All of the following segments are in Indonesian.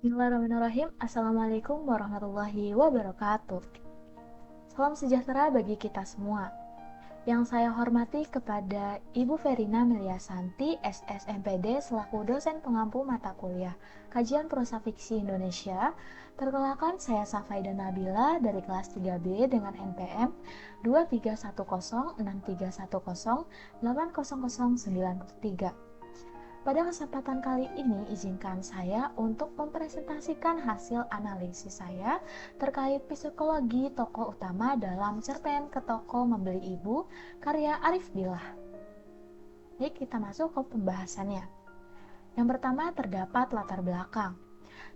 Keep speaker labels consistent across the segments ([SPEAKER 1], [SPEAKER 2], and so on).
[SPEAKER 1] Bismillahirrahmanirrahim. Assalamualaikum warahmatullahi wabarakatuh. Salam sejahtera bagi kita semua. Yang saya hormati kepada Ibu Verina Meliasanti, SSMPD, selaku dosen pengampu mata kuliah Kajian Prosa Fiksi Indonesia. Perkenalkan, saya Safaida Nabila dari kelas 3B dengan NPM 23106310800903. Pada kesempatan kali ini, izinkan saya untuk mempresentasikan hasil analisis saya terkait psikologi tokoh utama dalam cerpen Ke Toko Membeli Ibu, karya Arif Billah. Baik, kita masuk ke pembahasannya. Yang pertama, terdapat latar belakang.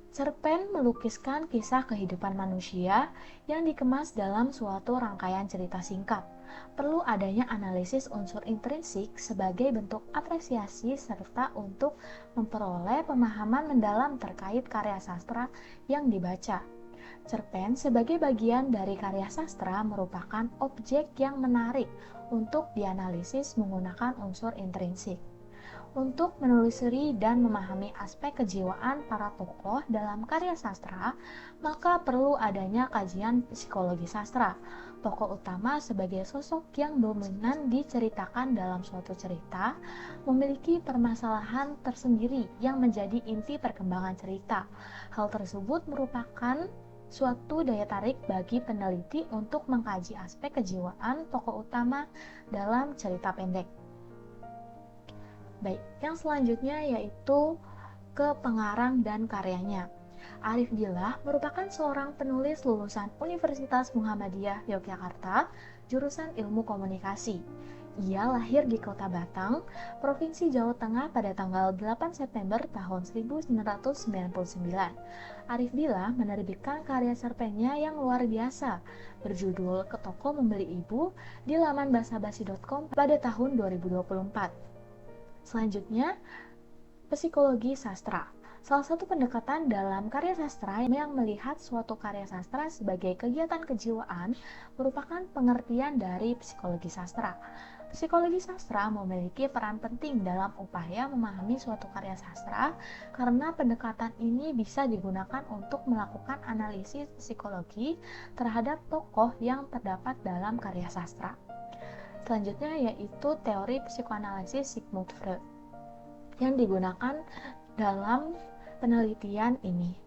[SPEAKER 1] Cerpen melukiskan kisah kehidupan manusia yang dikemas dalam suatu rangkaian cerita singkat. Perlu adanya analisis unsur intrinsik sebagai bentuk apresiasi serta untuk memperoleh pemahaman mendalam terkait karya sastra yang dibaca. Cerpen sebagai bagian dari karya sastra merupakan objek yang menarik untuk dianalisis menggunakan unsur intrinsik. Untuk menelusuri dan memahami aspek kejiwaan para tokoh dalam karya sastra, maka perlu adanya kajian psikologi sastra. Tokoh utama sebagai sosok yang dominan diceritakan dalam suatu cerita, memiliki permasalahan tersendiri yang menjadi inti perkembangan cerita. Hal tersebut merupakan suatu daya tarik bagi peneliti untuk mengkaji aspek kejiwaan tokoh utama dalam cerita pendek. Baik, yang selanjutnya yaitu ke pengarang dan karyanya. Arif Billah merupakan seorang penulis lulusan Universitas Muhammadiyah Yogyakarta, jurusan Ilmu Komunikasi. Ia lahir di Kota Batang, Provinsi Jawa Tengah pada tanggal 8 September tahun 1999. Arif Billah menerbitkan karya cerpennya yang luar biasa, berjudul Ke Toko Membeli Ibu di laman basabasi.com pada tahun 2024. Selanjutnya, psikologi sastra. Salah satu pendekatan dalam karya sastra yang melihat suatu karya sastra sebagai kegiatan kejiwaan merupakan pengertian dari psikologi sastra. Psikologi sastra memiliki peran penting dalam upaya memahami suatu karya sastra karena pendekatan ini bisa digunakan untuk melakukan analisis psikologi terhadap tokoh yang terdapat dalam karya sastra. Selanjutnya yaitu teori psikoanalisis Sigmund Freud yang digunakan dalam penelitian ini.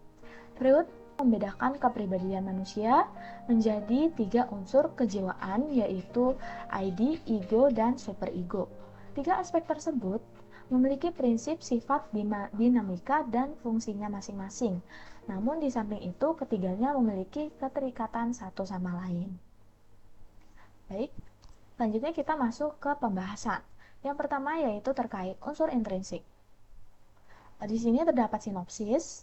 [SPEAKER 1] Freud membedakan kepribadian manusia menjadi 3 unsur kejiwaan, yaitu ID, ego, dan superego. 3 aspek tersebut memiliki prinsip sifat dinamika dan fungsinya masing-masing. Namun di samping itu, ketiganya memiliki keterikatan satu sama lain. Baik, selanjutnya kita masuk ke pembahasan. Yang pertama yaitu terkait unsur intrinsik. Di sini terdapat sinopsis.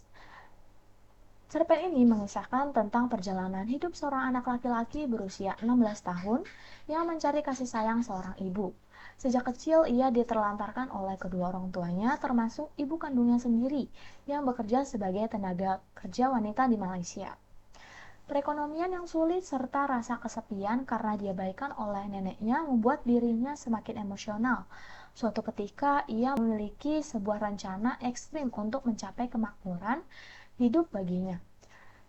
[SPEAKER 1] Cerpen ini mengisahkan tentang perjalanan hidup seorang anak laki-laki berusia 16 tahun yang mencari kasih sayang seorang ibu. Sejak kecil ia diterlantarkan oleh kedua orang tuanya, termasuk ibu kandungnya sendiri yang bekerja sebagai tenaga kerja wanita di Malaysia. Perekonomian yang sulit serta rasa kesepian karena diabaikan oleh neneknya membuat dirinya semakin emosional. Suatu ketika ia memiliki sebuah rencana ekstrim untuk mencapai kemakmuran hidup baginya.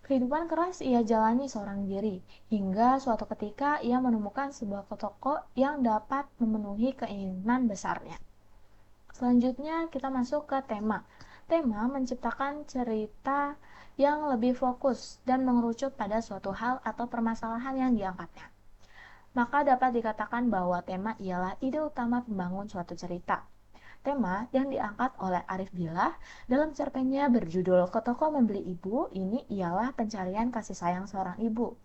[SPEAKER 1] Kehidupan keras ia jalani seorang diri, hingga suatu ketika ia menemukan sebuah toko yang dapat memenuhi keinginan besarnya. Selanjutnya kita masuk ke tema. Tema menciptakan cerita yang lebih fokus dan mengerucut pada suatu hal atau permasalahan yang diangkatnya. Maka dapat dikatakan bahwa tema ialah ide utama pembangun suatu cerita. Tema yang diangkat oleh Arif Billah dalam cerpennya berjudul Ke Toko Membeli Ibu ini ialah pencarian kasih sayang seorang ibu.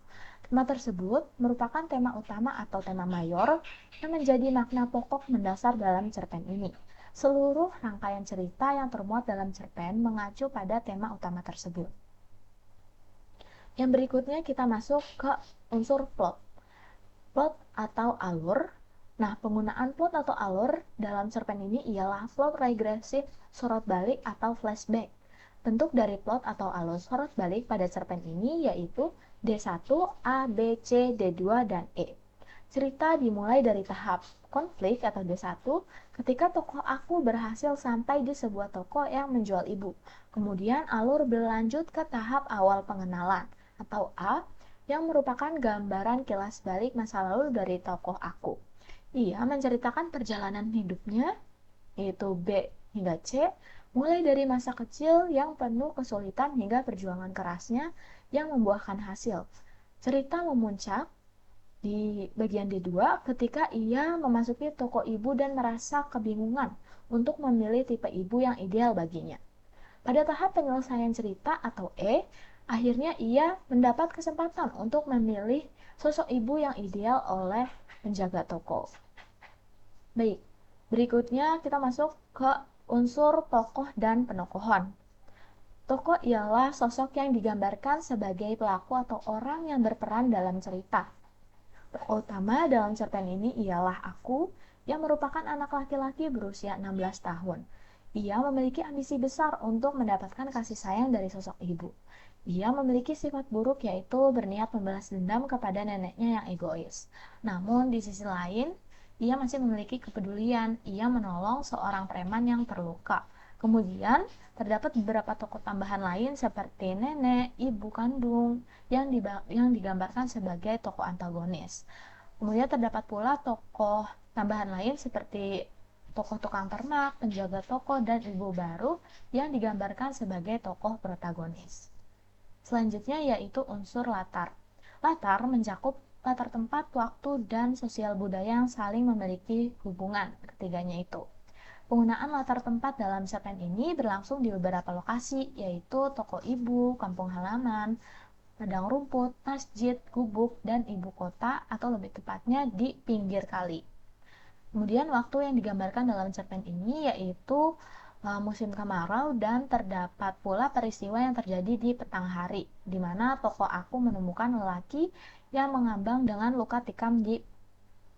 [SPEAKER 1] Tema tersebut merupakan tema utama atau tema mayor yang menjadi makna pokok mendasar dalam cerpen ini. Seluruh rangkaian cerita yang termuat dalam cerpen mengacu pada tema utama tersebut. Yang berikutnya kita masuk ke unsur plot. Plot atau alur. Nah, penggunaan plot atau alur dalam cerpen ini ialah plot regresif sorot balik atau flashback. Bentuk dari plot atau alur sorot balik pada cerpen ini yaitu D1, A, B, C, D2, dan E. Cerita dimulai dari tahap konflik atau D1 ketika tokoh aku berhasil sampai di sebuah toko yang menjual ibu. Kemudian alur berlanjut ke tahap awal pengenalan atau A yang merupakan gambaran kilas balik masa lalu dari tokoh aku. Ia menceritakan perjalanan hidupnya, yaitu B hingga C, mulai dari masa kecil yang penuh kesulitan hingga perjuangan kerasnya yang membuahkan hasil. Cerita memuncak di bagian D2 ketika ia memasuki toko ibu dan merasa kebingungan untuk memilih tipe ibu yang ideal baginya. Pada tahap penyelesaian cerita atau E, akhirnya ia mendapat kesempatan untuk memilih sosok ibu yang ideal oleh penjaga toko. Baik, berikutnya kita masuk ke unsur tokoh dan penokohan. Tokoh ialah sosok yang digambarkan sebagai pelaku atau orang yang berperan dalam cerita. Tokoh utama dalam cerpen ini ialah aku, yang merupakan anak laki-laki berusia 16 tahun. Ia memiliki ambisi besar untuk mendapatkan kasih sayang dari sosok ibu. Ia memiliki sifat buruk yaitu berniat membalas dendam kepada neneknya yang egois. Namun di sisi lain, ia masih memiliki kepedulian. Ia menolong seorang preman yang terluka. Kemudian, terdapat beberapa tokoh tambahan lain seperti nenek, ibu kandung, yang digambarkan sebagai tokoh antagonis. Kemudian terdapat pula tokoh tambahan lain seperti tokoh tukang ternak, penjaga toko, dan ibu baru yang digambarkan sebagai tokoh protagonis. Selanjutnya yaitu unsur latar. Latar mencakup latar tempat, waktu, dan sosial budaya yang saling memiliki hubungan ketiganya itu. Penggunaan latar tempat dalam cerpen ini berlangsung di beberapa lokasi, yaitu toko ibu, kampung halaman, padang rumput, masjid, gubuk, dan ibu kota, atau lebih tepatnya di pinggir kali. Kemudian waktu yang digambarkan dalam cerpen ini yaitu musim kemarau dan terdapat pula peristiwa yang terjadi di petang hari, di mana tokoh aku menemukan lelaki yang mengambang dengan luka tikam di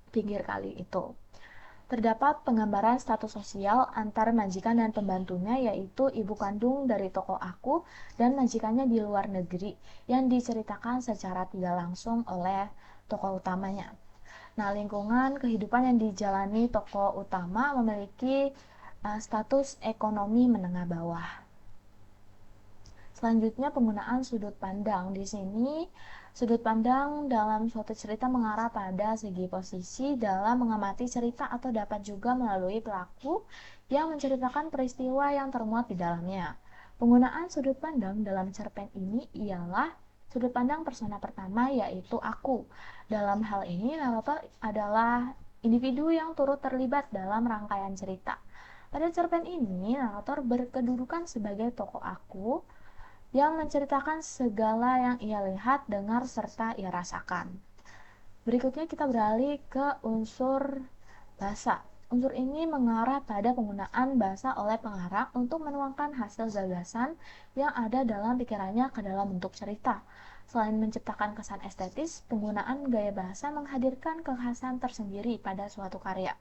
[SPEAKER 1] pinggir kali itu. Terdapat penggambaran status sosial antar majikan dan pembantunya, yaitu ibu kandung dari tokoh aku dan majikannya di luar negeri yang diceritakan secara tidak langsung oleh tokoh utamanya. Nah, lingkungan kehidupan yang dijalani tokoh utama memiliki status ekonomi menengah bawah. Selanjutnya penggunaan sudut pandang. Di sini sudut pandang dalam suatu cerita mengarah pada segi posisi dalam mengamati cerita atau dapat juga melalui pelaku yang menceritakan peristiwa yang termuat di dalamnya. Penggunaan sudut pandang dalam cerpen ini ialah sudut pandang persona pertama, yaitu aku. Dalam hal ini, narator adalah individu yang turut terlibat dalam rangkaian cerita. Pada cerpen ini, narator berkedudukan sebagai tokoh aku yang menceritakan segala yang ia lihat, dengar, serta ia rasakan. Berikutnya kita beralih ke unsur bahasa. Unsur ini mengarah pada penggunaan bahasa oleh pengarang untuk menuangkan hasil gagasan yang ada dalam pikirannya ke dalam bentuk cerita. Selain menciptakan kesan estetis, penggunaan gaya bahasa menghadirkan kekhasan tersendiri pada suatu karya.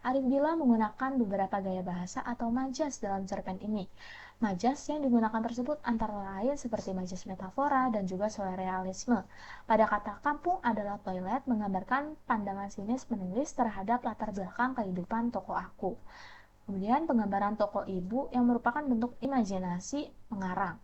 [SPEAKER 1] Arif Dila menggunakan beberapa gaya bahasa atau majas dalam cerpen ini. Majas yang digunakan tersebut antara lain seperti majas metafora dan juga surrealisme. Pada kata kampung adalah toilet menggambarkan pandangan sinis penulis terhadap latar belakang kehidupan tokoh aku. Kemudian penggambaran tokoh ibu yang merupakan bentuk imajinasi pengarang.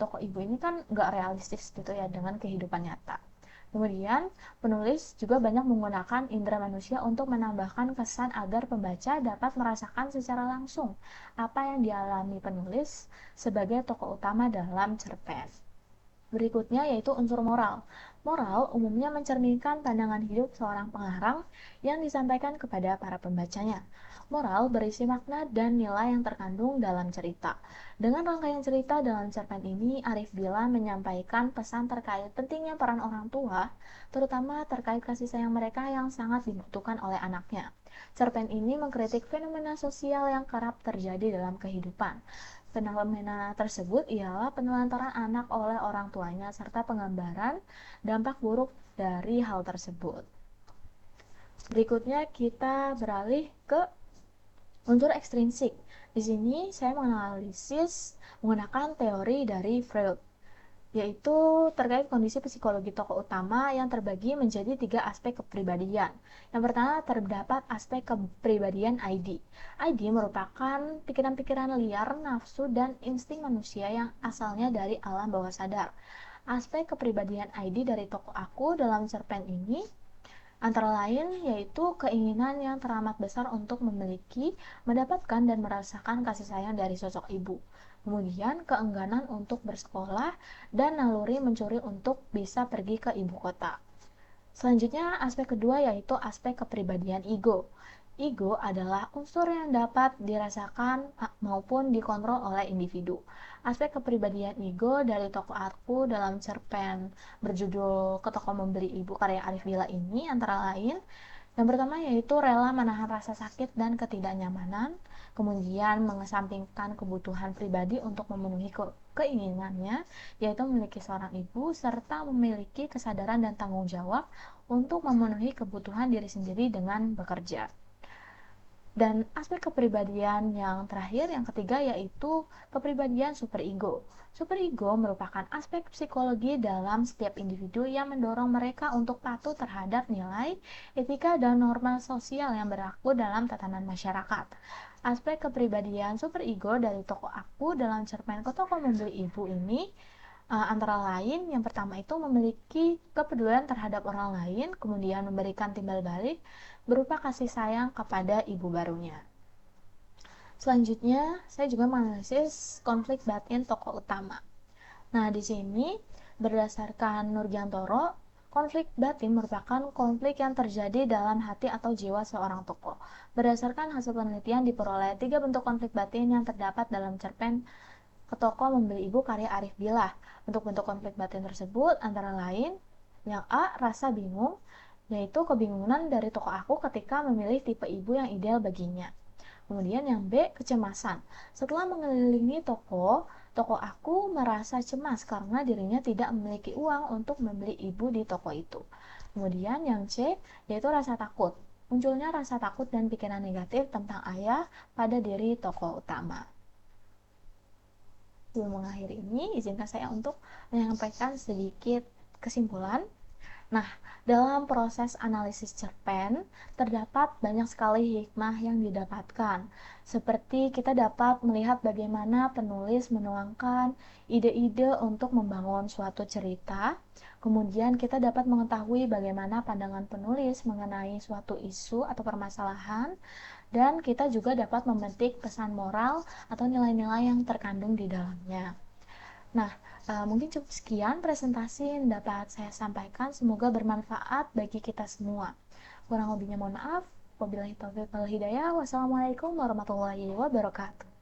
[SPEAKER 1] Tokoh ibu ini kan nggak realistis gitu ya dengan kehidupan nyata. Kemudian, penulis juga banyak menggunakan indera manusia untuk menambahkan kesan agar pembaca dapat merasakan secara langsung apa yang dialami penulis sebagai tokoh utama dalam cerpen. Berikutnya yaitu unsur moral. Moral umumnya mencerminkan pandangan hidup seorang pengarang yang disampaikan kepada para pembacanya. Moral berisi makna dan nilai yang terkandung dalam cerita. Dengan rangkaian cerita dalam cerpen ini, Arif Dila menyampaikan pesan terkait pentingnya peran orang tua, terutama terkait kasih sayang mereka yang sangat dibutuhkan oleh anaknya. Cerpen ini mengkritik fenomena sosial yang kerap terjadi dalam kehidupan. Fenomena tersebut ialah penelantaran anak oleh orang tuanya serta penggambaran dampak buruk dari hal tersebut. Berikutnya kita beralih ke unsur ekstrinsik. Di sini saya menganalisis menggunakan teori dari Freud. yaitu terkait kondisi psikologi tokoh utama yang terbagi menjadi 3 aspek kepribadian. Yang pertama terdapat aspek kepribadian ID. ID merupakan pikiran-pikiran liar, nafsu, dan insting manusia yang asalnya dari alam bawah sadar. Aspek kepribadian ID dari tokoh aku dalam cerpen ini antara lain yaitu keinginan yang teramat besar untuk memiliki, mendapatkan, dan merasakan kasih sayang dari sosok ibu. Kemudian keengganan untuk bersekolah dan naluri mencuri untuk bisa pergi ke ibu kota. Selanjutnya, aspek kedua yaitu aspek kepribadian ego. Ego adalah unsur yang dapat dirasakan maupun dikontrol oleh individu. Aspek kepribadian ego dari tokoh aku dalam cerpen berjudul Ke Toko Membeli Ibu karya Arif Dila ini antara lain yang pertama yaitu rela menahan rasa sakit dan ketidaknyamanan, kemudian mengesampingkan kebutuhan pribadi untuk memenuhi keinginannya, yaitu memiliki seorang ibu, serta memiliki kesadaran dan tanggung jawab untuk memenuhi kebutuhan diri sendiri dengan bekerja. Dan aspek kepribadian yang terakhir, yang ketiga, yaitu kepribadian superego. Superego merupakan aspek psikologi dalam setiap individu yang mendorong mereka untuk patuh terhadap nilai, etika, dan norma sosial yang berlaku dalam tatanan masyarakat. Aspek kepribadian superego dari tokoh aku dalam cerpen Ke Toko Membeli Ibu ini antara lain yang pertama itu memiliki kepedulian terhadap orang lain, kemudian memberikan timbal balik berupa kasih sayang kepada ibu barunya. Selanjutnya, saya juga menganalisis konflik batin tokoh utama. Nah, di sini berdasarkan Nurjantoro, konflik batin merupakan konflik yang terjadi dalam hati atau jiwa seorang tokoh. Berdasarkan hasil penelitian diperoleh 3 bentuk konflik batin yang terdapat dalam cerpen Ke Toko Membeli Ibu karya Arif Billah. Bentuk-bentuk konflik batin tersebut antara lain yang A. Rasa bingung, yaitu kebingungan dari tokoh aku ketika memilih tipe ibu yang ideal baginya. Kemudian yang B. Kecemasan. Setelah mengelilingi toko aku merasa cemas karena dirinya tidak memiliki uang untuk membeli ibu di toko itu. Kemudian yang C. Yaitu rasa takut. Munculnya rasa takut dan pikiran negatif tentang ayah pada diri tokoh utama. Sebelum mengakhiri ini, izinkan saya untuk menyampaikan sedikit kesimpulan. Nah, dalam proses analisis cerpen, terdapat banyak sekali hikmah yang didapatkan. Seperti kita dapat melihat bagaimana penulis menuangkan ide-ide untuk membangun suatu cerita. Kemudian kita dapat mengetahui bagaimana pandangan penulis mengenai suatu isu atau permasalahan. Dan kita juga dapat memetik pesan moral atau nilai-nilai yang terkandung di dalamnya. Nah, mungkin cukup sekian presentasi yang dapat saya sampaikan. Semoga bermanfaat bagi kita semua. Kurang lebihnya mohon maaf. Wabillahi taufiq wal hidayah. Wassalamualaikum warahmatullahi wabarakatuh.